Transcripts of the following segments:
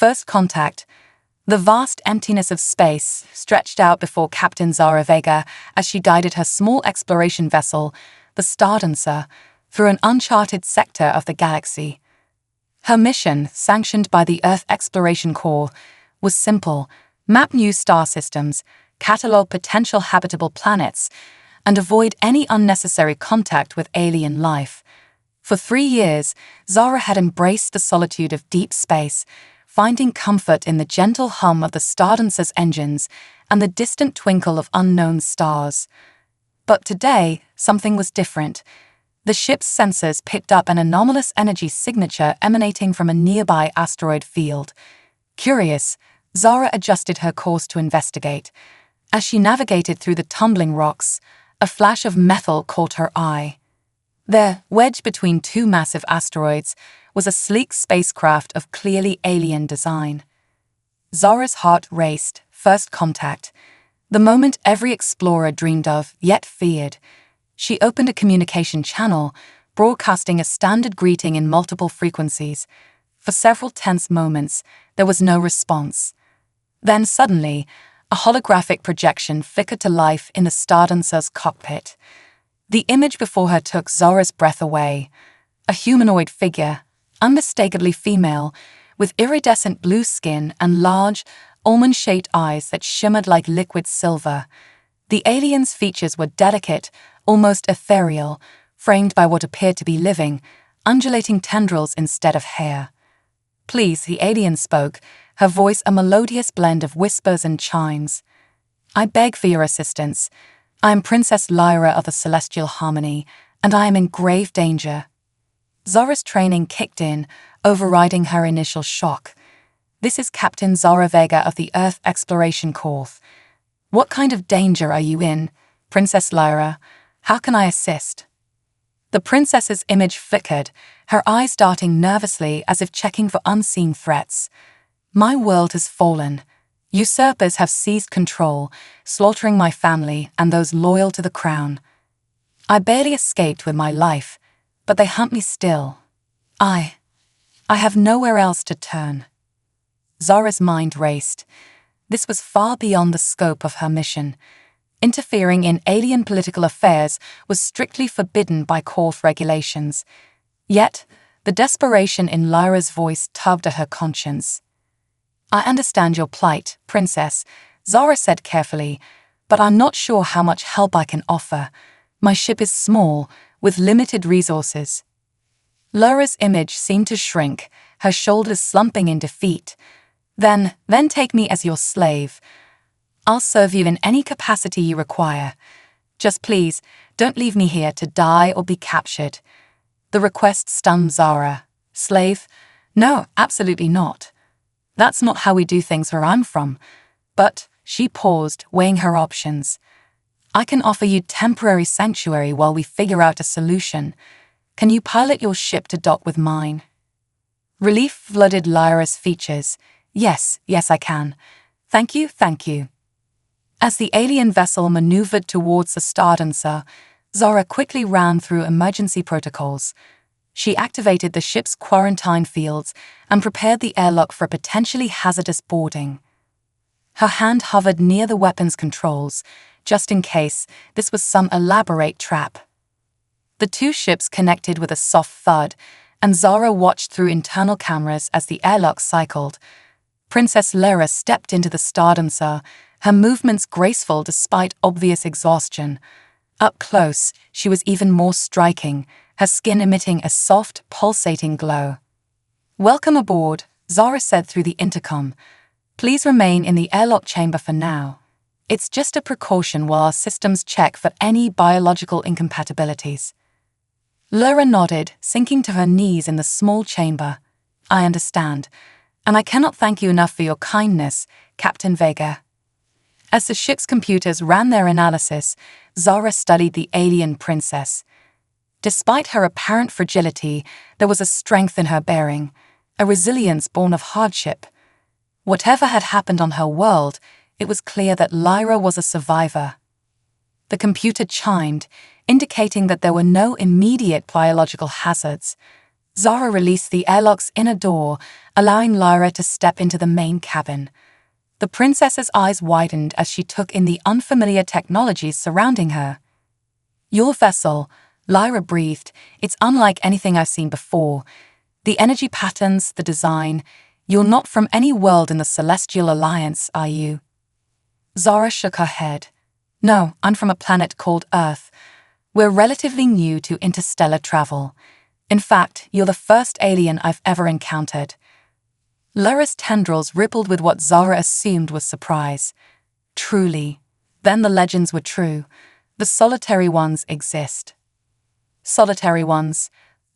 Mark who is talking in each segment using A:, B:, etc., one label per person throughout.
A: First contact. The vast emptiness of space stretched out before Captain Zara Vega as she guided her small exploration vessel, the Stardancer, through an uncharted sector of the galaxy. Her mission, sanctioned by the Earth Exploration Corps, was simple: map new star systems, catalog potential habitable planets, and avoid any unnecessary contact with alien life. For 3 years, Zara had embraced the solitude of deep space, finding comfort in the gentle hum of the Stardancer's engines and the distant twinkle of unknown stars. But today, something was different. The ship's sensors picked up an anomalous energy signature emanating from a nearby asteroid field. Curious, Zara adjusted her course to investigate. As she navigated through the tumbling rocks, a flash of metal caught her eye. There, wedged between 2 massive asteroids, was a sleek spacecraft of clearly alien design. Zara's heart raced. First contact. The moment every explorer dreamed of, yet feared. She opened a communication channel, broadcasting a standard greeting in multiple frequencies. For several tense moments, there was no response. Then suddenly, a holographic projection flickered to life in the Stardancer's cockpit. The image before her took Zara's breath away. A humanoid figure, unmistakably female, with iridescent blue skin and large, almond-shaped eyes that shimmered like liquid silver. The alien's features were delicate, almost ethereal, framed by what appeared to be living, undulating tendrils instead of hair. "Please," the alien spoke, her voice a melodious blend of whispers and chimes. "I beg for your assistance. I am Princess Lyra of the Celestial Harmony, and I am in grave danger." Zara's training kicked in, overriding her initial shock. "This is Captain Zara Vega of the Earth Exploration Corps. What kind of danger are you in, Princess Lyra? How can I assist?" The princess's image flickered, her eyes darting nervously as if checking for unseen threats. "My world has fallen. Usurpers have seized control, slaughtering my family and those loyal to the crown. I barely escaped with my life, but they hunt me still. I have nowhere else to turn." Zara's mind raced. This was far beyond the scope of her mission. Interfering in alien political affairs was strictly forbidden by Corps regulations. Yet, the desperation in Lyra's voice tugged at her conscience. "I understand your plight, Princess," Zara said carefully, "but I'm not sure how much help I can offer. My ship is small, with limited resources." Lyra's image seemed to shrink, her shoulders slumping in defeat. Then take me as your slave. I'll serve you in any capacity you require. Just please, don't leave me here to die or be captured." The request stunned Zara. "Slave? No, absolutely not. That's not how we do things where I'm from." But she paused, weighing her options. "I can offer you temporary sanctuary while we figure out a solution. Can you pilot your ship to dock with mine?" Relief flooded Lyra's features. Yes, I can. Thank you. As the alien vessel maneuvered towards the Stardancer, Zara quickly ran through emergency protocols. She activated the ship's quarantine fields and prepared the airlock for potentially hazardous boarding. Her hand hovered near the weapons controls, just in case this was some elaborate trap. The 2 ships connected with a soft thud, and Zara watched through internal cameras as the airlock cycled. Princess Lyra stepped into the Stardancer, her movements graceful despite obvious exhaustion. Up close, she was even more striking, her skin emitting a soft, pulsating glow. "Welcome aboard," Zara said through the intercom. "Please remain in the airlock chamber for now. It's just a precaution while our systems check for any biological incompatibilities." Lyra nodded, sinking to her knees in the small chamber. "I understand, and I cannot thank you enough for your kindness, Captain Vega." As the ship's computers ran their analysis, Zara studied the alien princess. Despite her apparent fragility, there was a strength in her bearing, a resilience born of hardship. Whatever had happened on her world, it was clear that Lyra was a survivor. The computer chimed, indicating that there were no immediate biological hazards. Zara released the airlock's inner door, allowing Lyra to step into the main cabin. The princess's eyes widened as she took in the unfamiliar technologies surrounding her. "Your vessel," Lyra breathed. "It's unlike anything I've seen before. The energy patterns, the design. You're not from any world in the Celestial Alliance, are you?" Zara shook her head. "No, I'm from a planet called Earth. We're relatively new to interstellar travel. In fact, you're the first alien I've ever encountered." Lyra's tendrils rippled with what Zara assumed was surprise. Truly. Then the legends were true. The solitary ones exist. "Solitary ones?"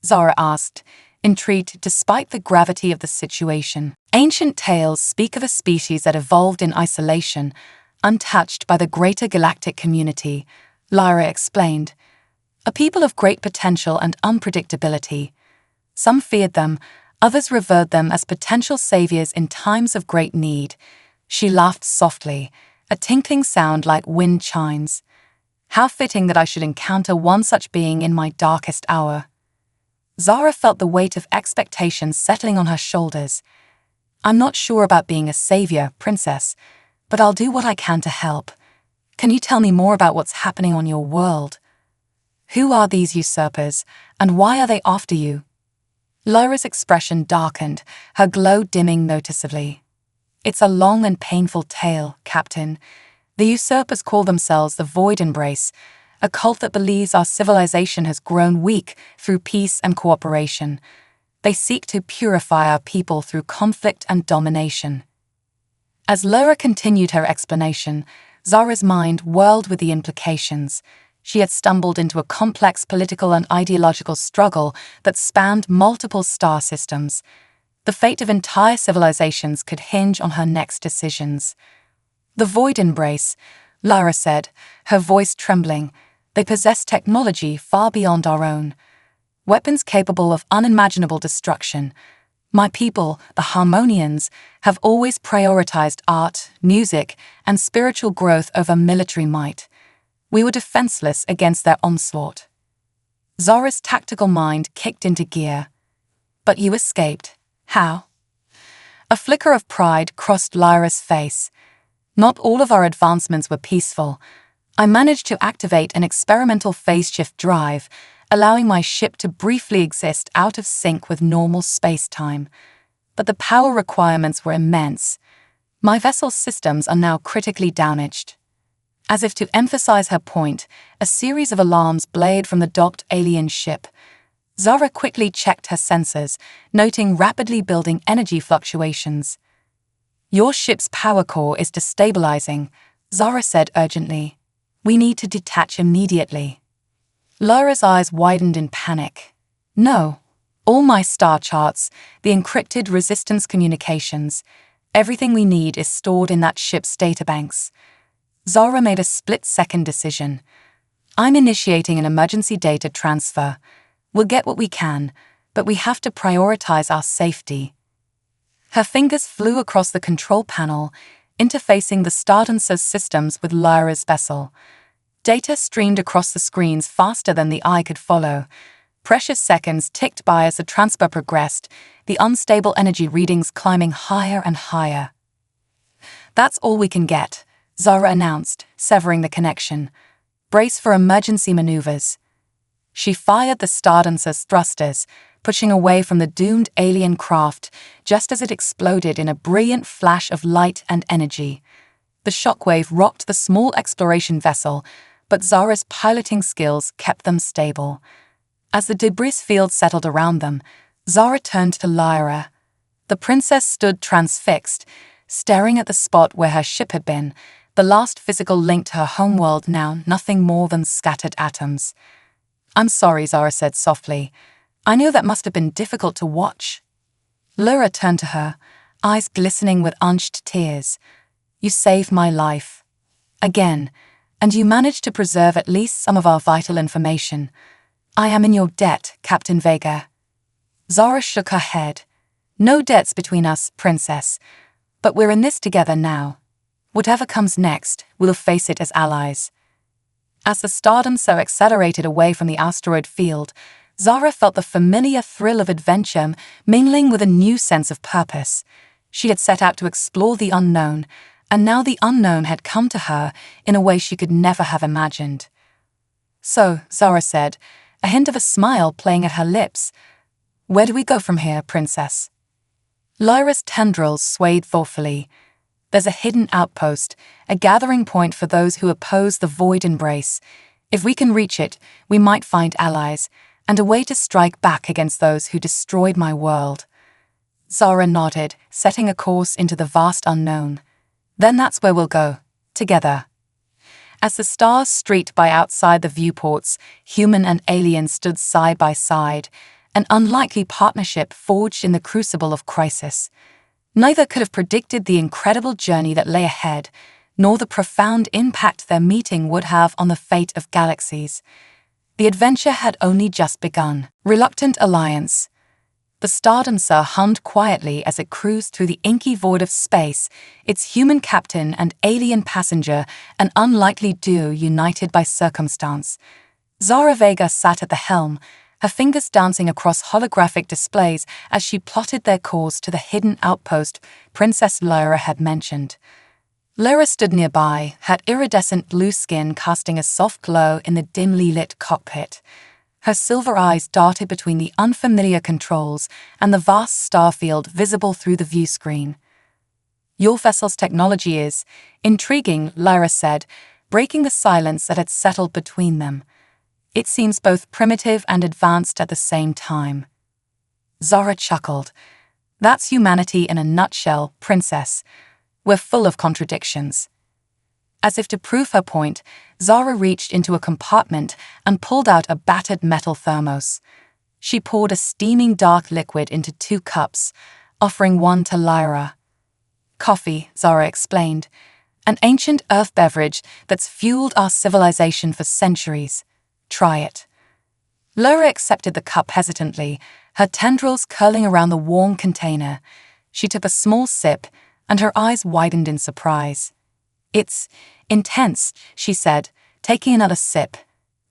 A: Zara asked, intrigued despite the gravity of the situation. "Ancient tales speak of a species that evolved in isolation, untouched by the greater galactic community," Lyra explained. "A people of great potential and unpredictability. Some feared them, others revered them as potential saviors in times of great need." She laughed softly, a tinkling sound like wind chimes. "How fitting that I should encounter one such being in my darkest hour." Zara felt the weight of expectation settling on her shoulders. "I'm not sure about being a savior, princess, but I'll do what I can to help. Can you tell me more about what's happening on your world? Who are these usurpers, and why are they after you?" Lyra's expression darkened, her glow dimming noticeably. "It's a long and painful tale, Captain. The usurpers call themselves the Void Embrace, a cult that believes our civilization has grown weak through peace and cooperation. They seek to purify our people through conflict and domination." As Lyra continued her explanation, Zara's mind whirled with the implications. She had stumbled into a complex political and ideological struggle that spanned multiple star systems. The fate of entire civilizations could hinge on her next decisions. "The Void Embrace," Lyra said, her voice trembling. "They possess technology far beyond our own. Weapons capable of unimaginable destruction. My people, the Harmonians, have always prioritized art, music, and spiritual growth over military might. We were defenseless against their onslaught." Zara's tactical mind kicked into gear. "But you escaped. How?" A flicker of pride crossed Lyra's face. "Not all of our advancements were peaceful. I managed to activate an experimental phase-shift drive, allowing my ship to briefly exist out of sync with normal space-time. But the power requirements were immense. My vessel's systems are now critically damaged." As if to emphasize her point, a series of alarms blared from the docked alien ship. Zara quickly checked her sensors, noting rapidly building energy fluctuations. "Your ship's power core is destabilizing," Zara said urgently. "We need to detach immediately." Lyra's eyes widened in panic. "No. All my star charts, the encrypted resistance communications, everything we need is stored in that ship's databanks." Zara made a split-second decision. "I'm initiating an emergency data transfer. We'll get what we can, but we have to prioritize our safety." Her fingers flew across the control panel, interfacing the Stardancer's systems with Lyra's vessel. Data streamed across the screens faster than the eye could follow. Precious seconds ticked by as the transfer progressed, the unstable energy readings climbing higher and higher. "That's all we can get," Zara announced, severing the connection. "Brace for emergency maneuvers." She fired the Stardancer's thrusters, pushing away from the doomed alien craft just as it exploded in a brilliant flash of light and energy. The shockwave rocked the small exploration vessel, but Zara's piloting skills kept them stable. As the debris field settled around them, Zara turned to Lyra. The princess stood transfixed, staring at the spot where her ship had been, the last physical link to her homeworld now nothing more than scattered atoms. "I'm sorry," Zara said softly. "I know that must have been difficult to watch." Lyra turned to her, eyes glistening with unshed tears. "You saved my life. Again, and you managed to preserve at least some of our vital information. I am in your debt, Captain Vega." Zara shook her head. "No debts between us, princess. But we're in this together now. Whatever comes next, we'll face it as allies." As the Stardancer accelerated away from the asteroid field, Zara felt the familiar thrill of adventure mingling with a new sense of purpose. She had set out to explore the unknown, and now the unknown had come to her in a way she could never have imagined. "So," Zara said, a hint of a smile playing at her lips, "where do we go from here, princess?" Lyra's tendrils swayed thoughtfully. "There's a hidden outpost, a gathering point for those who oppose the void embrace. If we can reach it, we might find allies, and a way to strike back against those who destroyed my world." Zara nodded, setting a course into the vast unknown. "Then that's where we'll go, together." As the stars streaked by outside the viewports, human and alien stood side by side, an unlikely partnership forged in the crucible of crisis. Neither could have predicted the incredible journey that lay ahead, nor the profound impact their meeting would have on the fate of galaxies. The adventure had only just begun. Reluctant alliance. The Stardancer hummed quietly as it cruised through the inky void of space, its human captain and alien passenger an unlikely duo united by circumstance. Zara Vega sat at the helm, her fingers dancing across holographic displays as she plotted their course to the hidden outpost Princess Lyra had mentioned. Lyra stood nearby, her iridescent blue skin casting a soft glow in the dimly lit cockpit. Her silver eyes darted between the unfamiliar controls and the vast starfield visible through the view screen. "Your vessel's technology is intriguing," Lyra said, breaking the silence that had settled between them. "It seems both primitive and advanced at the same time." Zara chuckled. "That's humanity in a nutshell, princess. We're full of contradictions." As if to prove her point, Zara reached into a compartment and pulled out a battered metal thermos. She poured a steaming dark liquid into 2 cups, offering one to Lyra. "Coffee," Zara explained, "an ancient earth beverage that's fueled our civilization for centuries. Try it." Lyra accepted the cup hesitantly, her tendrils curling around the warm container. She took a small sip, and her eyes widened in surprise. "It's intense," she said, taking another sip,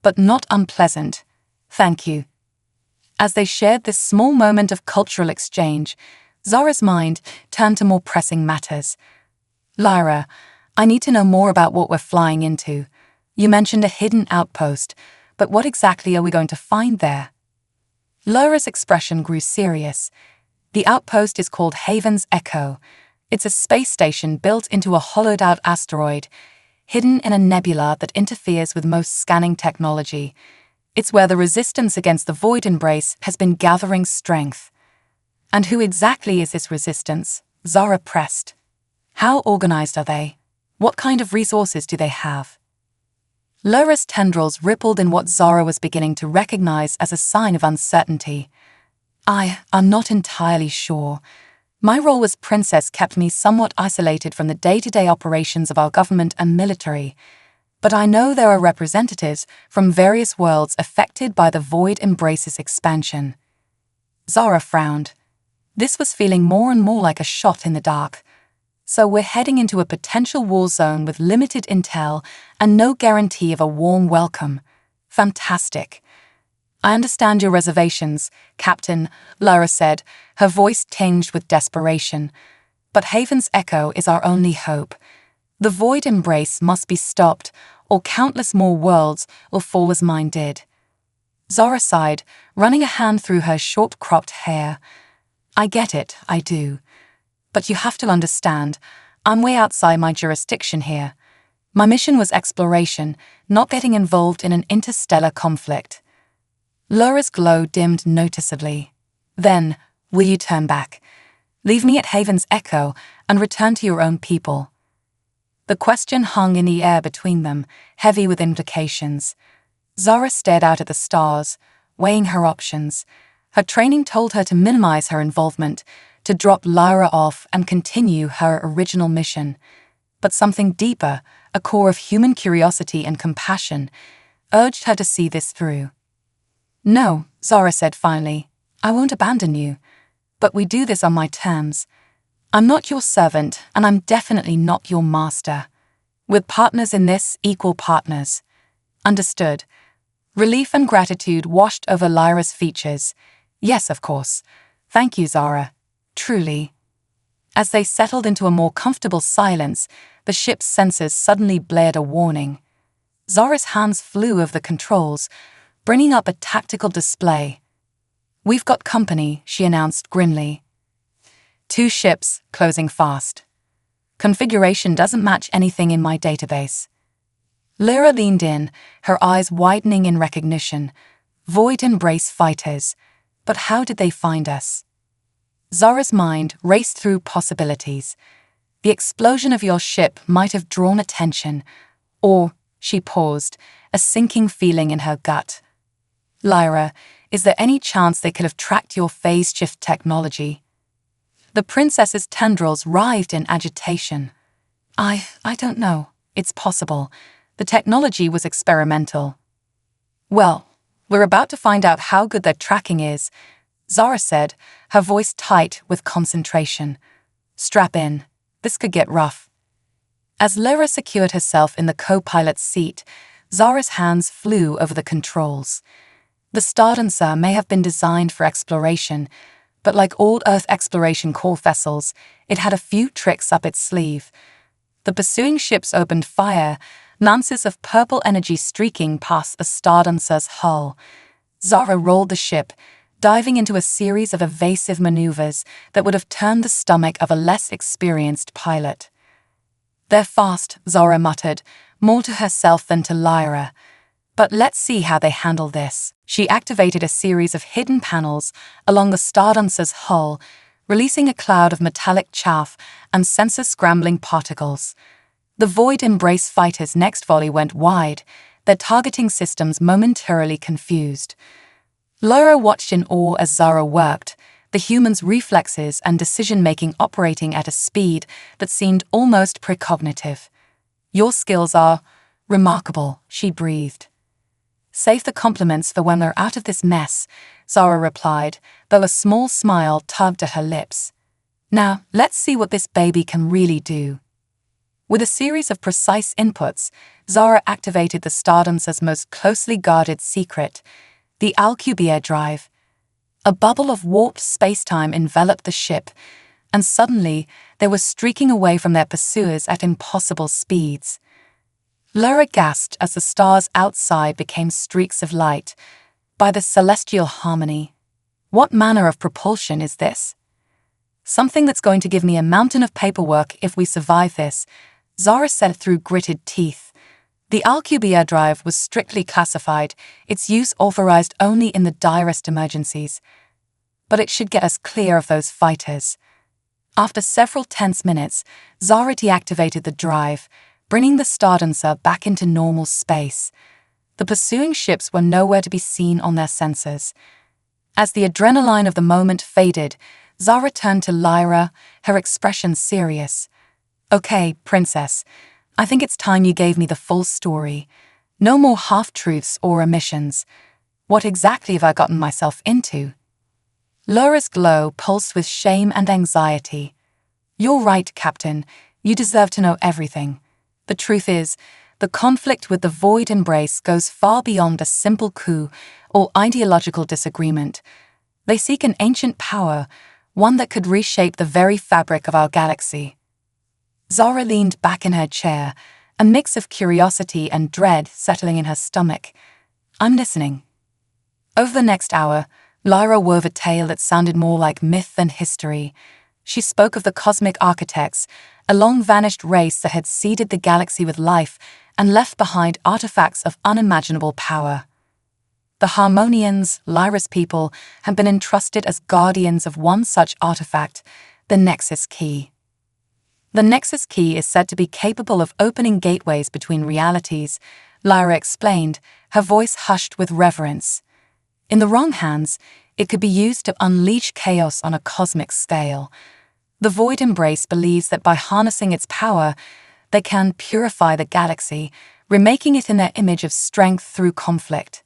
A: "but not unpleasant. Thank you." As they shared this small moment of cultural exchange, Zara's mind turned to more pressing matters. "Lyra, I need to know more about what we're flying into. You mentioned a hidden outpost, but what exactly are we going to find there?" Lyra's expression grew serious. "The outpost is called Haven's Echo. It's a space station built into a hollowed-out asteroid, hidden in a nebula that interferes with most scanning technology. It's where the resistance against the void embrace has been gathering strength." "And who exactly is this resistance?" Zara pressed. "How organized are they? What kind of resources do they have?" Lyra's tendrils rippled in what Zara was beginning to recognize as a sign of uncertainty. "I'm not entirely sure. My role as princess kept me somewhat isolated from the day-to-day operations of our government and military, but I know there are representatives from various worlds affected by the Void Embrace's expansion." Zara frowned. This was feeling more and more like a shot in the dark. "So we're heading into a potential war zone with limited intel and no guarantee of a warm welcome. Fantastic." "I understand your reservations, Captain," Lyra said, her voice tinged with desperation. "But Haven's Echo is our only hope. The Void Embrace must be stopped, or countless more worlds will fall as mine did." Zara sighed, running a hand through her short-cropped hair. "I get it, I do. But you have to understand, I'm way outside my jurisdiction here. My mission was exploration, not getting involved in an interstellar conflict." Lyra's glow dimmed noticeably. "Then, will you turn back? Leave me at Haven's Echo and return to your own people?" The question hung in the air between them, heavy with implications. Zara stared out at the stars, weighing her options. Her training told her to minimize her involvement, to drop Lyra off and continue her original mission. But something deeper, a core of human curiosity and compassion, urged her to see this through. "No," Zara said finally, "I won't abandon you. But we do this on my terms. I'm not your servant, and I'm definitely not your master. We're partners in this, equal partners." "Understood." Relief and gratitude washed over Lyra's features. Yes, of course. Thank you, Zara. Truly. As they settled into a more comfortable silence, the ship's sensors suddenly blared a warning. Zara's hands flew over the controls, bringing up a tactical display. "We've got company," she announced grimly. "Two ships, closing fast. Configuration doesn't match anything in my database." Lyra leaned in, her eyes widening in recognition. "Void Embrace fighters. But how did they find us?" Zara's mind raced through possibilities. "The explosion of your ship might have drawn attention." Or, she paused, a sinking feeling in her gut. "Lyra, is there any chance they could have tracked your phase shift technology?" The princess's tendrils writhed in agitation. I don't know. It's possible. The technology was experimental." "Well, we're about to find out how good their tracking is," Zara said, her voice tight with concentration. "Strap in. This could get rough." As Lyra secured herself in the co-pilot's seat, Zara's hands flew over the controls. The Stardancer may have been designed for exploration, but like all Earth exploration core vessels, it had a few tricks up its sleeve. The pursuing ships opened fire, lances of purple energy streaking past the Stardancer's hull. Zara rolled the ship, diving into a series of evasive maneuvers that would have turned the stomach of a less experienced pilot. "They're fast," Zara muttered, more to herself than to Lyra. "But let's see how they handle this." She activated a series of hidden panels along the Stardancer's hull, releasing a cloud of metallic chaff and sensor-scrambling particles. The Void Embrace fighters' next volley went wide, their targeting systems momentarily confused. Lyra watched in awe as Zara worked, the human's reflexes and decision-making operating at a speed that seemed almost precognitive. "Your skills are remarkable," she breathed. "Save the compliments for when we're out of this mess," Zara replied, though a small smile tugged at her lips. "Now, let's see what this baby can really do." With a series of precise inputs, Zara activated the Stardancer's most closely guarded secret, the Alcubierre drive. A bubble of warped spacetime enveloped the ship, and suddenly they were streaking away from their pursuers at impossible speeds. Lyra gasped as the stars outside became streaks of light. "By the celestial harmony. What manner of propulsion is this?" "Something that's going to give me a mountain of paperwork if we survive this," Zara said through gritted teeth. The Alcubierre drive was strictly classified, its use authorized only in the direst emergencies. But it should get us clear of those fighters. After several tense minutes, Zara deactivated the drive, bringing the Stardancer back into normal space. The pursuing ships were nowhere to be seen on their sensors. As the adrenaline of the moment faded, Zara turned to Lyra, her expression serious. "Okay, princess, I think it's time you gave me the full story. No more half-truths or omissions. What exactly have I gotten myself into?" Lyra's glow pulsed with shame and anxiety. "You're right, Captain. You deserve to know everything. The truth is, the conflict with the Void Embrace goes far beyond a simple coup or ideological disagreement. They seek an ancient power, one that could reshape the very fabric of our galaxy." Zara leaned back in her chair, a mix of curiosity and dread settling in her stomach. "I'm listening." Over the next hour, Lyra wove a tale that sounded more like myth than history. She spoke of the cosmic architects, a long-vanished race that had seeded the galaxy with life and left behind artifacts of unimaginable power. The Harmonians, Lyra's people, had been entrusted as guardians of one such artifact, the Nexus Key. The Nexus Key is said to be capable of opening gateways between realities, Lyra explained, her voice hushed with reverence. In the wrong hands, it could be used to unleash chaos on a cosmic scale. The Void Embrace believes that by harnessing its power, they can purify the galaxy, remaking it in their image of strength through conflict.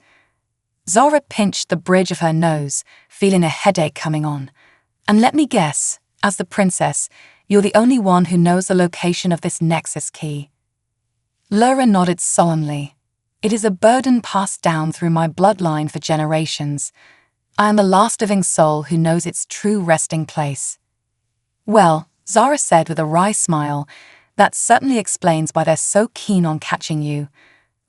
A: Zara pinched the bridge of her nose, feeling a headache coming on. "And let me guess, as the princess, you're the only one who knows the location of this Nexus Key." Lyra nodded solemnly. It is a burden passed down through my bloodline for generations. I am the last living soul who knows its true resting place." "Well," Zara said with a wry smile, "that certainly explains why they're so keen on catching you.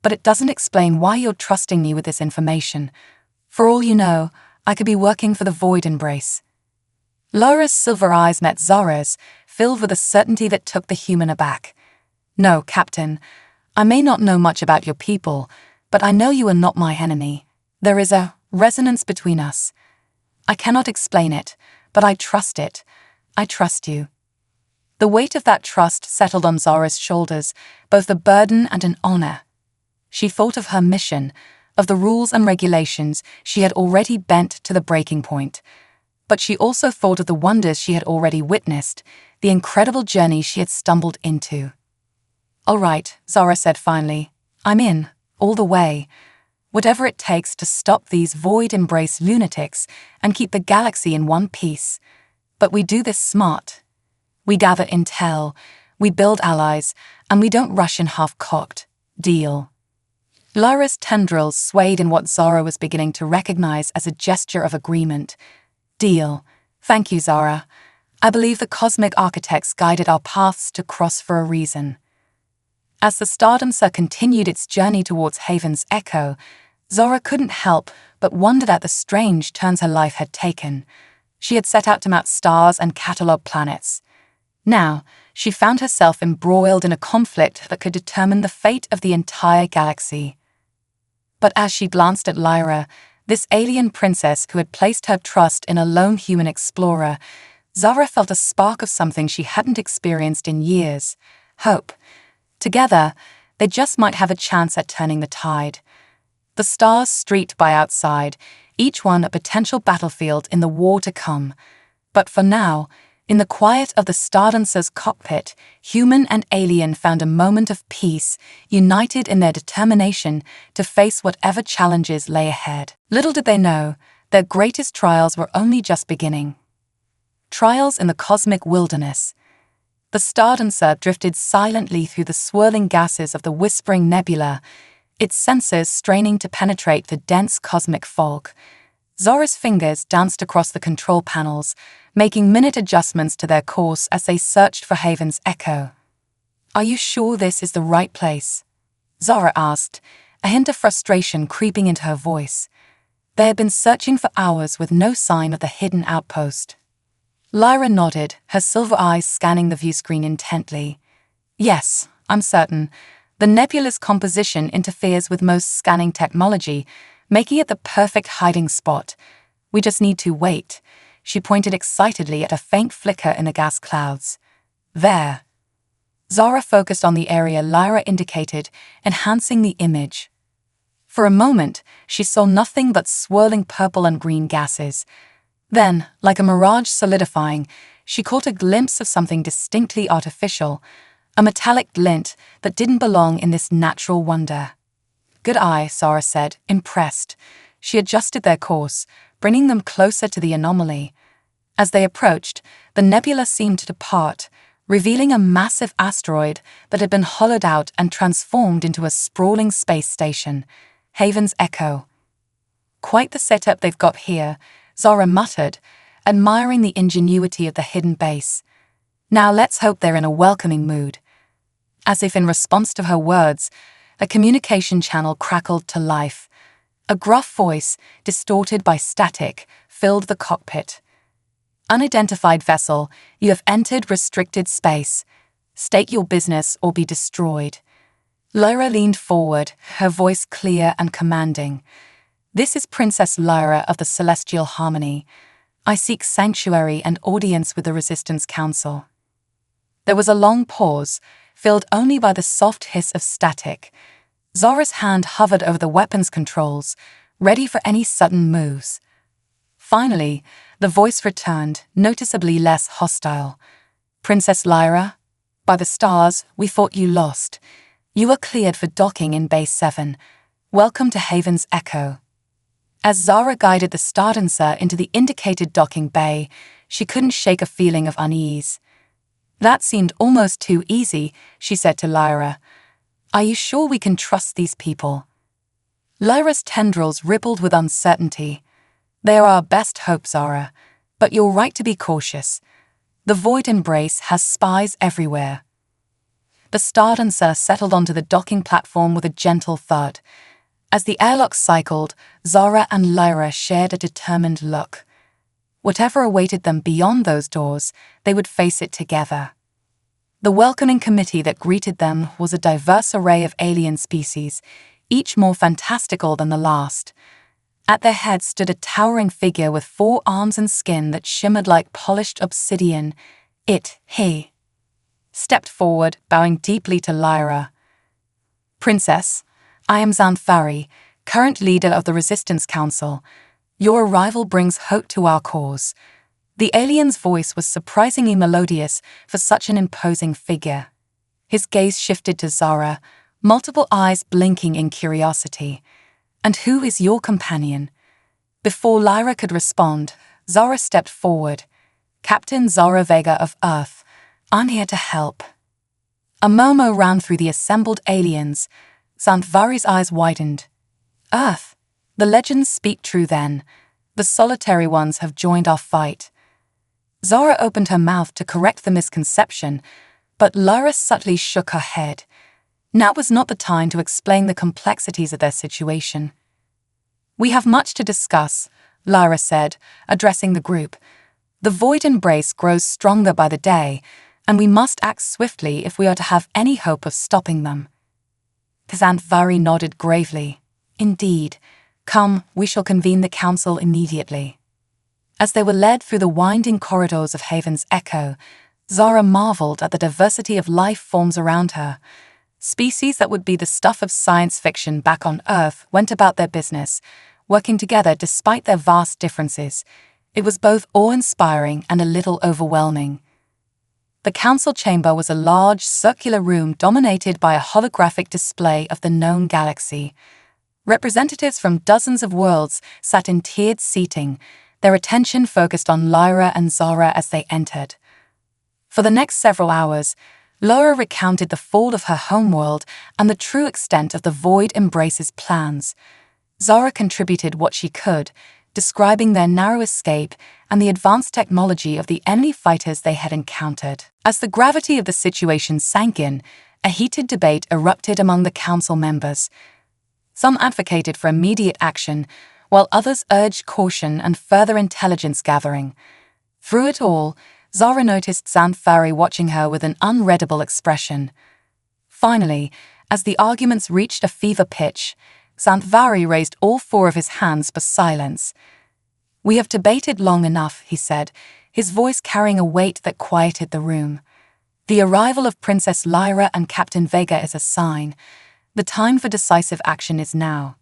A: But it doesn't explain why you're trusting me with this information. For all you know, I could be working for the Void Embrace." Laura's silver eyes met Zara's, filled with a certainty that took the human aback. "No, Captain. I may not know much about your people, but I know you are not my enemy. There is a resonance between us. I cannot explain it, but I trust it. I trust you." The weight of that trust settled on Zara's shoulders, both a burden and an honor. She thought of her mission, of the rules and regulations she had already bent to the breaking point. But she also thought of the wonders she had already witnessed, the incredible journey she had stumbled into. "All right," Zara said finally. "I'm in, all the way. Whatever it takes to stop these Void Embrace lunatics and keep the galaxy in one piece. But we do this smart. We gather intel, we build allies, and we don't rush in half-cocked. Deal." Lyra's tendrils swayed in what Zara was beginning to recognize as a gesture of agreement. "Deal. Thank you, Zara. I believe the cosmic architects guided our paths to cross for a reason." As the Stardancer continued its journey towards Haven's Echo, Zara couldn't help but wondered at the strange turns her life had taken. She had set out to map stars and catalog planets. Now, she found herself embroiled in a conflict that could determine the fate of the entire galaxy. But as she glanced at Lyra, this alien princess who had placed her trust in a lone human explorer, Zara felt a spark of something she hadn't experienced in years: hope. Together, they just might have a chance at turning the tide. The stars streaked by outside, each one a potential battlefield in the war to come. But for now, in the quiet of the Stardancer's cockpit, human and alien found a moment of peace, united in their determination to face whatever challenges lay ahead. Little did they know, their greatest trials were only just beginning. Trials in the cosmic wilderness. The Stardancer drifted silently through the swirling gases of the Whispering Nebula, its sensors straining to penetrate the dense cosmic fog. Zora's fingers danced across the control panels, making minute adjustments to their course as they searched for Haven's Echo. "Are you sure this is the right place?" Zora asked, a hint of frustration creeping into her voice. They had been searching for hours with no sign of the hidden outpost. Lyra nodded, her silver eyes scanning the viewscreen intently. "Yes, I'm certain. The nebula's composition interferes with most scanning technology, making it the perfect hiding spot. We just need to wait." She pointed excitedly at a faint flicker in the gas clouds. "There." Zara focused on the area Lyra indicated, enhancing the image. For a moment, she saw nothing but swirling purple and green gases. Then, like a mirage solidifying, she caught a glimpse of something distinctly artificial, a metallic glint that didn't belong in this natural wonder. "Good eye," Zara said, impressed. She adjusted their course, bringing them closer to the anomaly. As they approached, the nebula seemed to depart, revealing a massive asteroid that had been hollowed out and transformed into a sprawling space station, Haven's Echo. "Quite the setup they've got here," Zara muttered, admiring the ingenuity of the hidden base. "Now let's hope they're in a welcoming mood." As if in response to her words, a communication channel crackled to life. A gruff voice, distorted by static, filled the cockpit. "Unidentified vessel, you have entered restricted space. State your business or be destroyed." Lyra leaned forward, her voice clear and commanding. "This is Princess Lyra of the Celestial Harmony. I seek sanctuary and audience with the Resistance Council." There was a long pause, filled only by the soft hiss of static. Zora's hand hovered over the weapons controls, ready for any sudden moves. Finally, the voice returned, noticeably less hostile. "Princess Lyra, by the stars, we thought you lost. You are cleared for docking in Base 7. Welcome to Haven's Echo." As Zara guided the Stardancer into the indicated docking bay, she couldn't shake a feeling of unease. "That seemed almost too easy," she said to Lyra. "Are you sure we can trust these people?" Lyra's tendrils rippled with uncertainty. "They are our best hope, Zara, but you're right to be cautious. The void embrace has spies everywhere." The star dancer settled onto the docking platform with a gentle thud. As the airlock cycled, Zara and Lyra shared a determined look. Whatever awaited them beyond those doors, they would face it together. The welcoming committee that greeted them was a diverse array of alien species, each more fantastical than the last. At their head stood a towering figure with 4 arms and skin that shimmered like polished obsidian. He stepped forward, bowing deeply to Lyra. "Princess, I am Xanthari, current leader of the Resistance Council. Your arrival brings hope to our cause." The alien's voice was surprisingly melodious for such an imposing figure. His gaze shifted to Zara, multiple eyes blinking in curiosity. "And who is your companion?" Before Lyra could respond, Zara stepped forward. "Captain Zara Vega of Earth. I'm here to help." A murmur ran through the assembled aliens. Xanthari's eyes widened. "Earth? The legends speak true then. The solitary ones have joined our fight." Zara opened her mouth to correct the misconception, but Lyra subtly shook her head. Now was not the time to explain the complexities of their situation. "We have much to discuss," Lyra said, addressing the group. "The void embrace grows stronger by the day, and we must act swiftly if we are to have any hope of stopping them." Xanthari nodded gravely. "Indeed. Come, we shall convene the council immediately." As they were led through the winding corridors of Haven's Echo, Zara marveled at the diversity of life forms around her. Species that would be the stuff of science fiction back on Earth went about their business, working together despite their vast differences. It was both awe-inspiring and a little overwhelming. The council chamber was a large, circular room dominated by a holographic display of the known galaxy. Representatives from dozens of worlds sat in tiered seating, their attention focused on Lyra and Zara as they entered. For the next several hours, Lyra recounted the fall of her homeworld and the true extent of the Void Embrace's plans. Zara contributed what she could, describing their narrow escape and the advanced technology of the enemy fighters they had encountered. As the gravity of the situation sank in, a heated debate erupted among the council members. Some advocated for immediate action, while others urged caution and further intelligence gathering. Through it all, Zara noticed Xanthari watching her with an unreadable expression. Finally, as the arguments reached a fever pitch, Xanthari raised all 4 of his hands for silence. "We have debated long enough," he said, his voice carrying a weight that quieted the room. "The arrival of Princess Lyra and Captain Vega is a sign. The time for decisive action is now."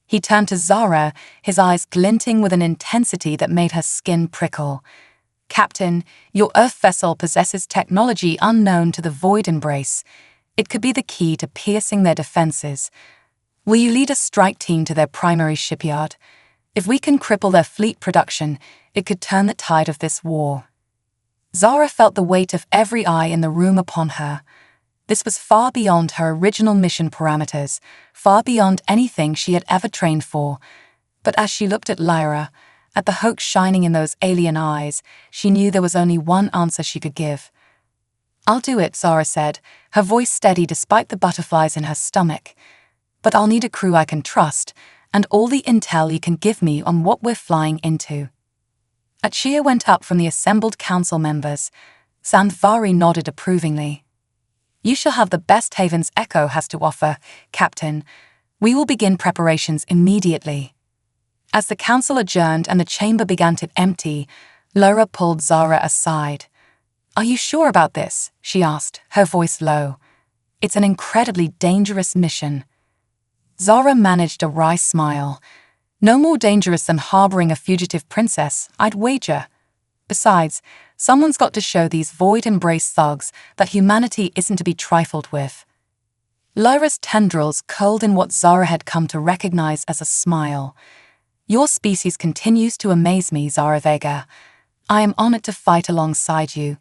A: He turned to Zara, his eyes glinting with an intensity that made her skin prickle. "Captain, your Earth vessel possesses technology unknown to the Void Embrace. It could be the key to piercing their defenses. Will you lead a strike team to their primary shipyard? If we can cripple their fleet production, it could turn the tide of this war." Zara felt the weight of every eye in the room upon her. This was far beyond her original mission parameters, far beyond anything she had ever trained for. But as she looked at Lyra, at the hope shining in those alien eyes, she knew there was only one answer she could give. "I'll do it," Zara said, her voice steady despite the butterflies in her stomach. "But I'll need a crew I can trust, and all the intel you can give me on what we're flying into." A cheer went up from the assembled council members. Xanthari nodded approvingly. "You shall have the best Haven's Echo has to offer, Captain. We will begin preparations immediately." As the council adjourned and the chamber began to empty, Lyra pulled Zara aside. "Are you sure about this?" she asked, her voice low. "It's an incredibly dangerous mission." Zara managed a wry smile. "No more dangerous than harboring a fugitive princess, I'd wager. Besides, someone's got to show these Void Embrace thugs that humanity isn't to be trifled with." Lyra's tendrils curled in what Zara had come to recognize as a smile. "Your species continues to amaze me, Zara Vega. I am honored to fight alongside you."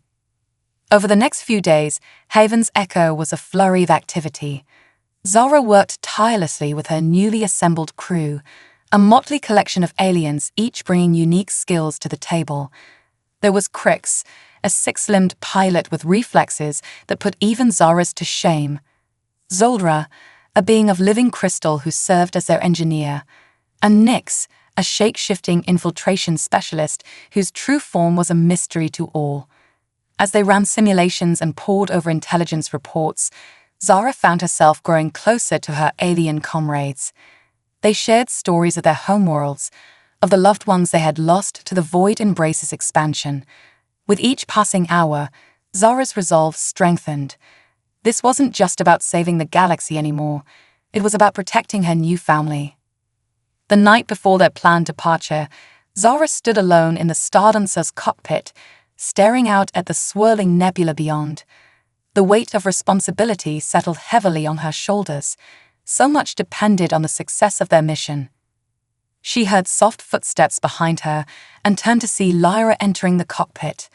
A: Over the next few days, Haven's Echo was a flurry of activity. Zara worked tirelessly with her newly assembled crew, a motley collection of aliens each bringing unique skills to the table. There was Crix, a six-limbed pilot with reflexes that put even Zara's to shame. Zoldra, a being of living crystal who served as their engineer, and Nyx, a shape-shifting infiltration specialist whose true form was a mystery to all. As they ran simulations and pored over intelligence reports, Zara found herself growing closer to her alien comrades. They shared stories of their homeworlds, of the loved ones they had lost to the Void Embrace's expansion. With each passing hour, Zara's resolve strengthened. This wasn't just about saving the galaxy anymore. It was about protecting her new family. The night before their planned departure, Zara stood alone in the Stardancer's cockpit, staring out at the swirling nebula beyond. The weight of responsibility settled heavily on her shoulders. So much depended on the success of their mission. She heard soft footsteps behind her and turned to see Lyra entering the cockpit.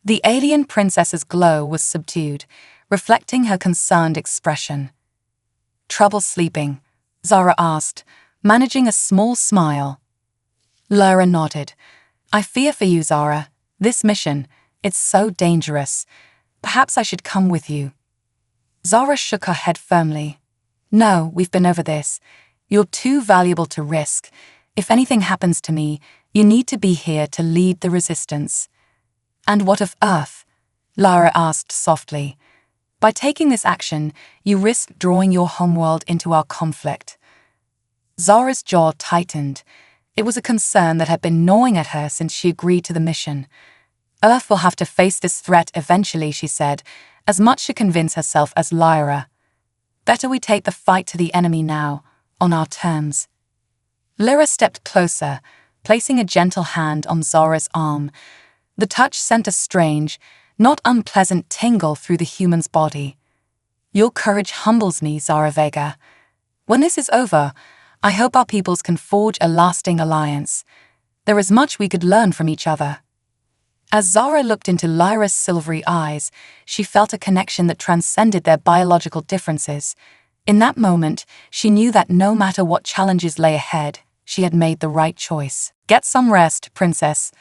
A: The alien princess's glow was subdued, reflecting her concerned expression. "Trouble sleeping?" Zara asked, managing a small smile. Lyra nodded. "I fear for you, Zara. This mission, it's so dangerous. Perhaps I should come with you." Zara shook her head firmly. "No, we've been over this. You're too valuable to risk. If anything happens to me, you need to be here to lead the resistance." "And what of Earth?" Lyra asked softly. "By taking this action, you risk drawing your homeworld into our conflict." Zara's jaw tightened. It was a concern that had been gnawing at her since she agreed to the mission. "Earth will have to face this threat eventually," she said, as much to convince herself as Lyra. "Better we take the fight to the enemy now, on our terms." Lyra stepped closer, placing a gentle hand on Zara's arm. The touch sent a strange, not unpleasant tingle through the human's body. "Your courage humbles me, Zara Vega. When this is over, I hope our peoples can forge a lasting alliance. There is much we could learn from each other." As Zara looked into Lyra's silvery eyes, she felt a connection that transcended their biological differences. In that moment, she knew that no matter what challenges lay ahead, she had made the right choice. "Get some rest, Princess,"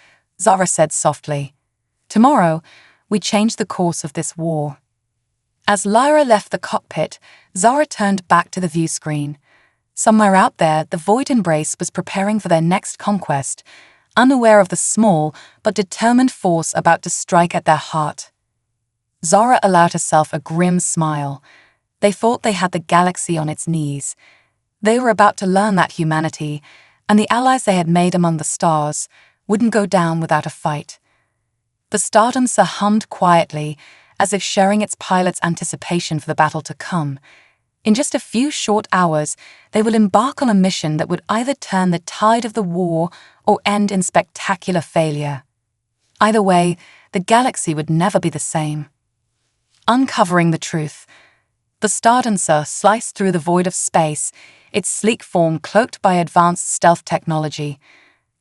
A: Zara said softly. "Tomorrow, we change the course of this war." As Lyra left the cockpit, Zara turned back to the view screen. Somewhere out there, the Void Embrace was preparing for their next conquest, unaware of the small but determined force about to strike at their heart. Zara allowed herself a grim smile. They thought they had the galaxy on its knees. They were about to learn that humanity, and the allies they had made among the stars, wouldn't go down without a fight. The Stardancer hummed quietly, as if sharing its pilot's anticipation for the battle to come. In just a few short hours, they would embark on a mission that would either turn the tide of the war or end in spectacular failure. Either way, the galaxy would never be the same. Uncovering the truth, the Stardancer sliced through the void of space, its sleek form cloaked by advanced stealth technology.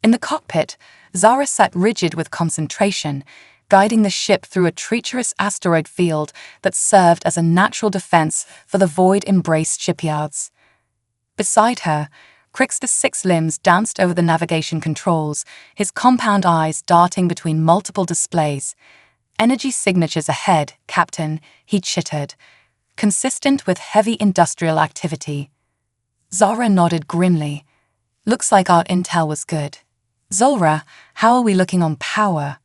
A: In the cockpit, Zara sat rigid with concentration, guiding the ship through a treacherous asteroid field that served as a natural defense for the Void-embraced shipyards. Beside her, Crix the Six Limbs danced over the navigation controls, his compound eyes darting between multiple displays. "Energy signatures ahead, Captain," he chittered, consistent with heavy industrial activity. Zara nodded grimly. "Looks like our intel was good. Zolra, how are we looking on power?"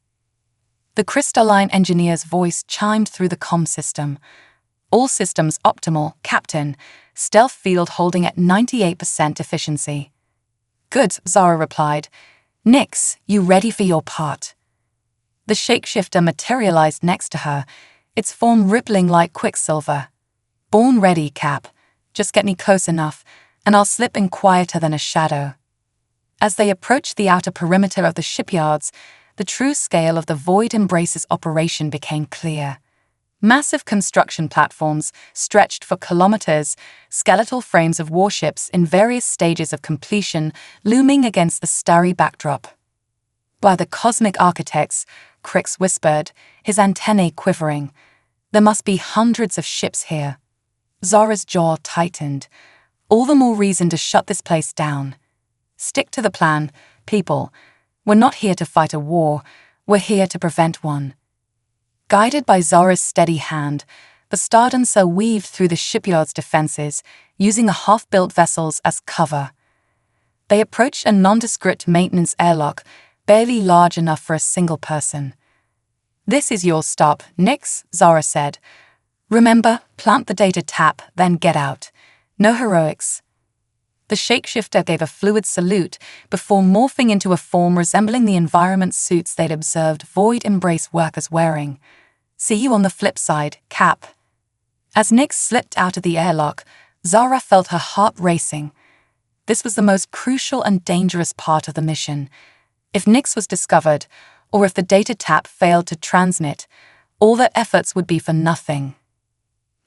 A: The crystalline engineer's voice chimed through the comm system. "All systems optimal, Captain. Stealth field holding at 98% efficiency." "Good," Zara replied. "Nyx, you ready for your part?" The shapeshifter materialized next to her, its form rippling like quicksilver. "Born ready, Cap. Just get me close enough, and I'll slip in quieter than a shadow." As they approached the outer perimeter of the shipyards, the true scale of the Void Embrace's operation became clear. Massive construction platforms stretched for kilometers, skeletal frames of warships in various stages of completion looming against the starry backdrop. "By the cosmic architects," Crix whispered, his antennae quivering. "There must be hundreds of ships here." Zara's jaw tightened. All the more reason to shut this place down. Stick to the plan, people. We're not here to fight a war, we're here to prevent one. Guided by Zara's steady hand, the Stardancer weaved through the shipyard's defenses, using the half-built vessels as cover. They approached a nondescript maintenance airlock, barely large enough for a single person. "This is your stop, Nix," Zara said. "Remember, plant the data tap, then get out. No heroics." The shapeshifter gave a fluid salute before morphing into a form resembling the environment suits they'd observed Void Embrace workers wearing. "See you on the flip side, Cap." As Nix slipped out of the airlock, Zara felt her heart racing. This was the most crucial and dangerous part of the mission. If Nix was discovered, or if the data tap failed to transmit, all their efforts would be for nothing.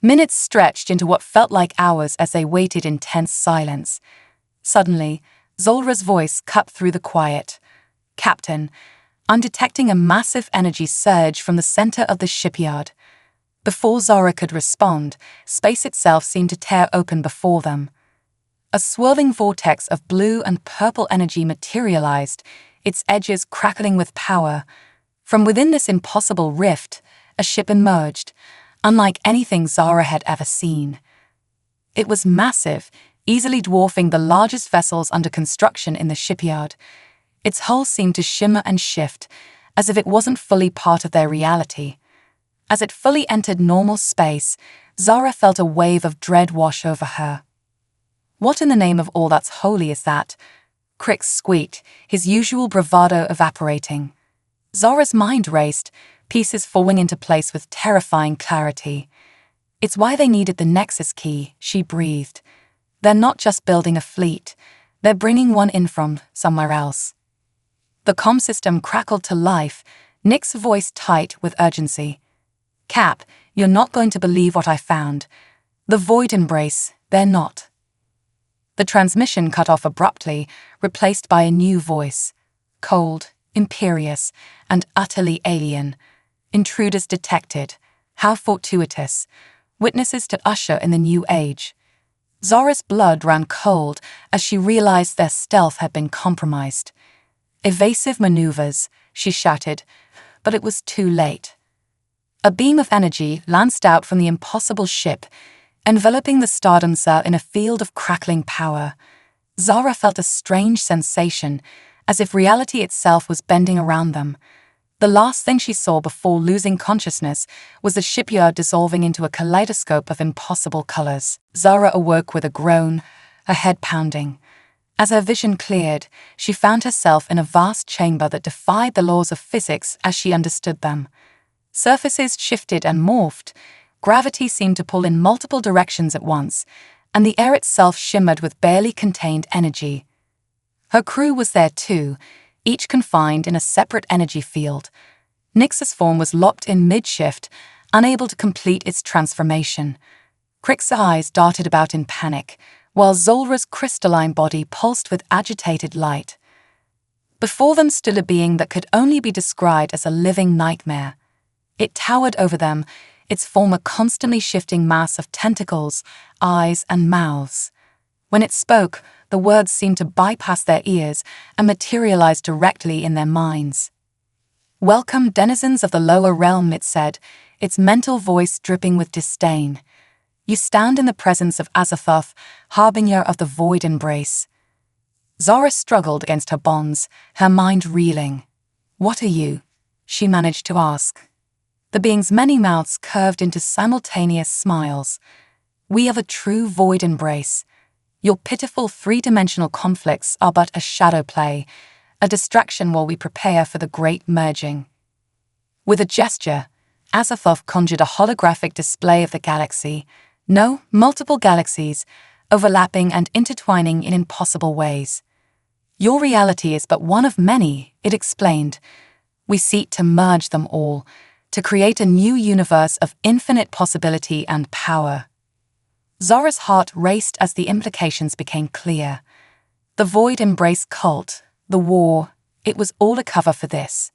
A: Minutes stretched into what felt like hours as they waited in tense silence. Suddenly, Zolra's voice cut through the quiet. "Captain, I'm detecting a massive energy surge from the center of the shipyard." Before Zara could respond, space itself seemed to tear open before them. A swirling vortex of blue and purple energy materialized, its edges crackling with power. From within this impossible rift, a ship emerged, unlike anything Zara had ever seen. It was massive, easily dwarfing the largest vessels under construction in the shipyard. Its hull seemed to shimmer and shift, as if it wasn't fully part of their reality. As it fully entered normal space, Zara felt a wave of dread wash over her. "What in the name of all that's holy is that?" Crix squeaked, his usual bravado evaporating. Zara's mind raced, pieces falling into place with terrifying clarity. "It's why they needed the Nexus key," she breathed. "They're not just building a fleet, they're bringing one in from somewhere else." The comm system crackled to life, Nick's voice tight with urgency. "Cap, you're not going to believe what I found. The Void Embrace, they're not." The transmission cut off abruptly, replaced by a new voice. Cold, imperious, and utterly alien. "Intruders detected. How fortuitous. Witnesses to usher in the new age." Zara's blood ran cold as she realized their stealth had been compromised. "Evasive maneuvers," she shouted, but it was too late. A beam of energy lanced out from the impossible ship, enveloping the Stardancer in a field of crackling power. Zara felt a strange sensation, as if reality itself was bending around them. The last thing she saw before losing consciousness was the shipyard dissolving into a kaleidoscope of impossible colors. Zara awoke with a groan, her head pounding. As her vision cleared, she found herself in a vast chamber that defied the laws of physics as she understood them. Surfaces shifted and morphed, gravity seemed to pull in multiple directions at once, and the air itself shimmered with barely contained energy. Her crew was there too, each confined in a separate energy field. Nix's form was locked in mid-shift, unable to complete its transformation. Crix's eyes darted about in panic, while Zolra's crystalline body pulsed with agitated light. Before them stood a being that could only be described as a living nightmare. It towered over them, its form a constantly shifting mass of tentacles, eyes, and mouths. When it spoke, the words seemed to bypass their ears and materialize directly in their minds. "Welcome, denizens of the lower realm," it said, its mental voice dripping with disdain. "You stand in the presence of Azathoth, harbinger of the Void Embrace." Zara struggled against her bonds, her mind reeling. "What are you?" she managed to ask. The being's many mouths curved into simultaneous smiles. "We are the true Void Embrace. Your pitiful three-dimensional conflicts are but a shadow play, a distraction while we prepare for the great merging." With a gesture, Azathoth conjured a holographic display of the galaxy. No, multiple galaxies, overlapping and intertwining in impossible ways. "Your reality is but one of many," it explained. "We seek to merge them all, to create a new universe of infinite possibility and power." Zara's heart raced as the implications became clear. The Void Embrace cult, the war, it was all a cover for this.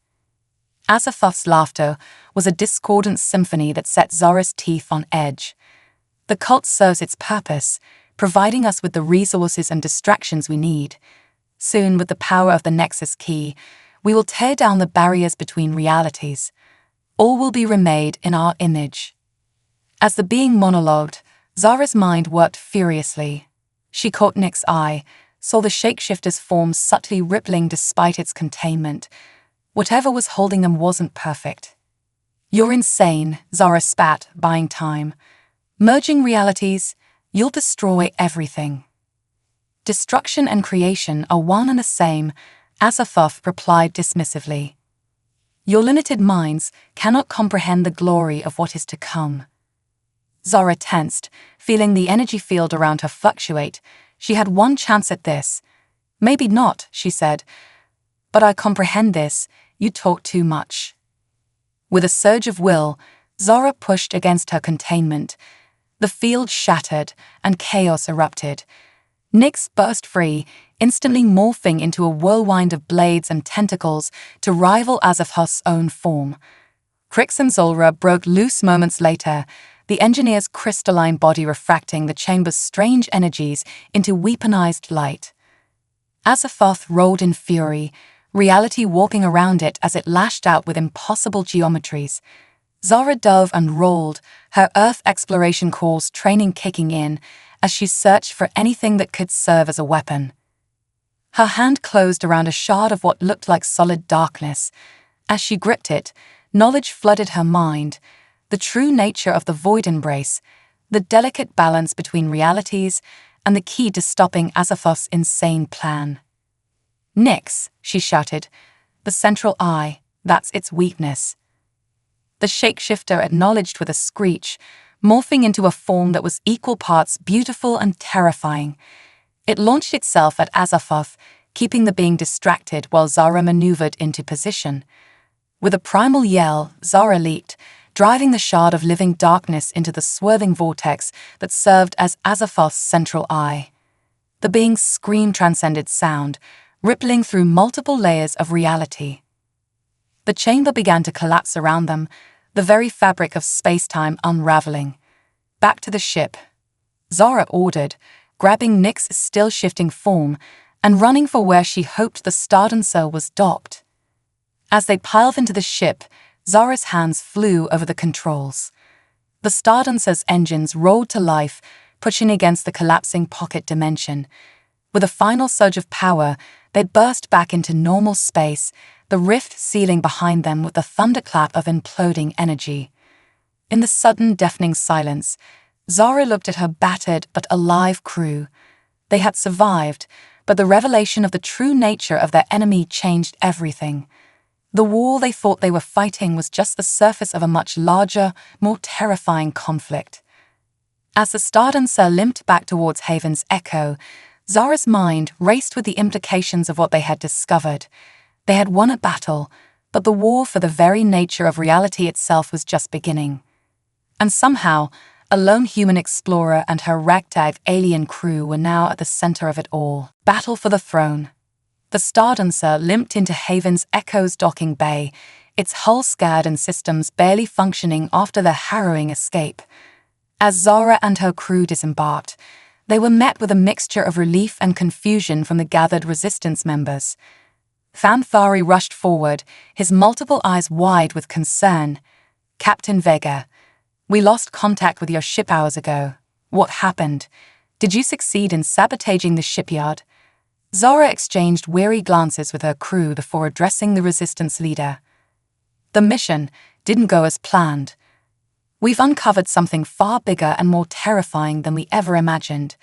A: Azathoth's laughter was a discordant symphony that set Zara's teeth on edge. The cult serves its purpose, providing us with the resources and distractions we need. Soon, with the power of the Nexus Key, we will tear down the barriers between realities. All will be remade in our image. As the being monologued, Zara's mind worked furiously. She caught Nick's eye, saw the shapeshifter's form subtly rippling despite its containment. Whatever was holding them wasn't perfect. "You're insane," Zara spat, buying time. "Merging realities, you'll destroy everything." "Destruction and creation are one and the same," Azathoth replied dismissively. "Your limited minds cannot comprehend the glory of what is to come." Zara tensed, feeling the energy field around her fluctuate. She had one chance at this. "Maybe not," she said. "But I comprehend this. You talk too much." With a surge of will, Zara pushed against her containment. The field shattered, and chaos erupted. Nyx burst free, instantly morphing into a whirlwind of blades and tentacles to rival Azathoth's own form. Crix and Zulra broke loose moments later, the engineer's crystalline body refracting the chamber's strange energies into weaponized light. Azathoth rolled in fury, reality warping around it as it lashed out with impossible geometries. Zara dove and rolled, her Earth exploration course training kicking in as she searched for anything that could serve as a weapon. Her hand closed around a shard of what looked like solid darkness. As she gripped it, knowledge flooded her mind, the true nature of the void embrace, the delicate balance between realities, and the key to stopping Azathoth's insane plan. "Nyx," she shouted, "the central eye, that's its weakness." The shapeshifter acknowledged with a screech, morphing into a form that was equal parts beautiful and terrifying. It launched itself at Azathoth, keeping the being distracted while Zara maneuvered into position. With a primal yell, Zara leaped, driving the shard of living darkness into the swerving vortex that served as Azathoth's central eye. The being's scream transcended sound, rippling through multiple layers of reality. The chamber began to collapse around them, the very fabric of space-time unraveling. "Back to the ship," Zara ordered, grabbing Nyx's still-shifting form and running for where she hoped the Stardancer was docked. As they piled into the ship, Zara's hands flew over the controls. The Stardancer's engines roared to life, pushing against the collapsing pocket dimension. With a final surge of power, they burst back into normal space, the rift sealing behind them with a thunderclap of imploding energy. In the sudden, deafening silence, Zara looked at her battered but alive crew. They had survived, but the revelation of the true nature of their enemy changed everything. The war they thought they were fighting was just the surface of a much larger, more terrifying conflict. As the Stardancer limped back towards Haven's Echo, Zara's mind raced with the implications of what they had discovered. They had won a battle, but the war for the very nature of reality itself was just beginning. And somehow, a lone human explorer and her ragtag alien crew were now at the center of it all. Battle for the throne. The Stardancer limped into Haven's Echo's docking bay, its hull scarred and systems barely functioning after their harrowing escape. As Zara and her crew disembarked, they were met with a mixture of relief and confusion from the gathered resistance members. Fanthari rushed forward, his multiple eyes wide with concern. "Captain Vega, we lost contact with your ship hours ago. What happened? Did you succeed in sabotaging the shipyard?" Zara exchanged weary glances with her crew before addressing the resistance leader. "The mission didn't go as planned. We've uncovered something far bigger and more terrifying than we ever imagined."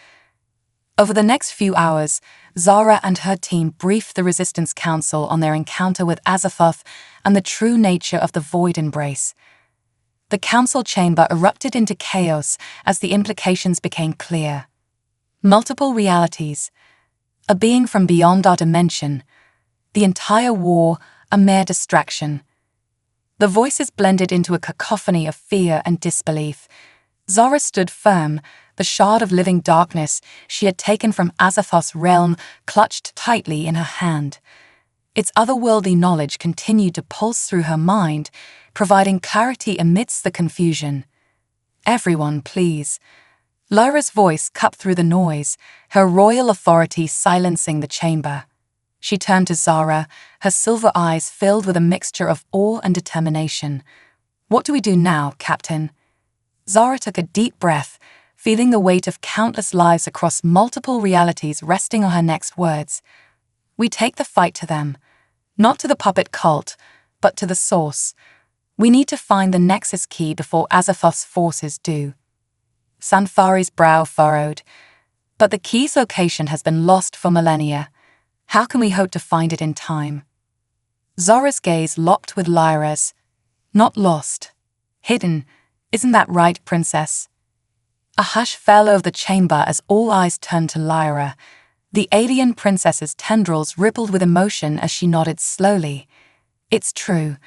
A: Over the next few hours, Zara and her team briefed the Resistance Council on their encounter with Azathoth and the true nature of the Void Embrace. The council chamber erupted into chaos as the implications became clear. Multiple realities, a being from beyond our dimension, the entire war a mere distraction. The voices blended into a cacophony of fear and disbelief. Zara stood firm, the shard of living darkness she had taken from Azathoth's realm clutched tightly in her hand. Its otherworldly knowledge continued to pulse through her mind, providing clarity amidst the confusion. "Everyone, please. Lyra's voice cut through the noise, her royal authority silencing the chamber. She turned to Zara, her silver eyes filled with a mixture of awe and determination. "What do we do now, Captain?" Zara took a deep breath, feeling the weight of countless lives across multiple realities resting on her next words. "We take the fight to them. Not to the puppet cult, but to the source. We need to find the Nexus key before Azathoth's forces do." Sanfari's brow furrowed. "But the key's location has been lost for millennia. How can we hope to find it in time?" Zara's gaze locked with Lyra's. "Not lost. Hidden. Isn't that right, Princess?" A hush fell over the chamber as all eyes turned to Lyra. The alien princess's tendrils rippled with emotion as she nodded slowly. "It's true.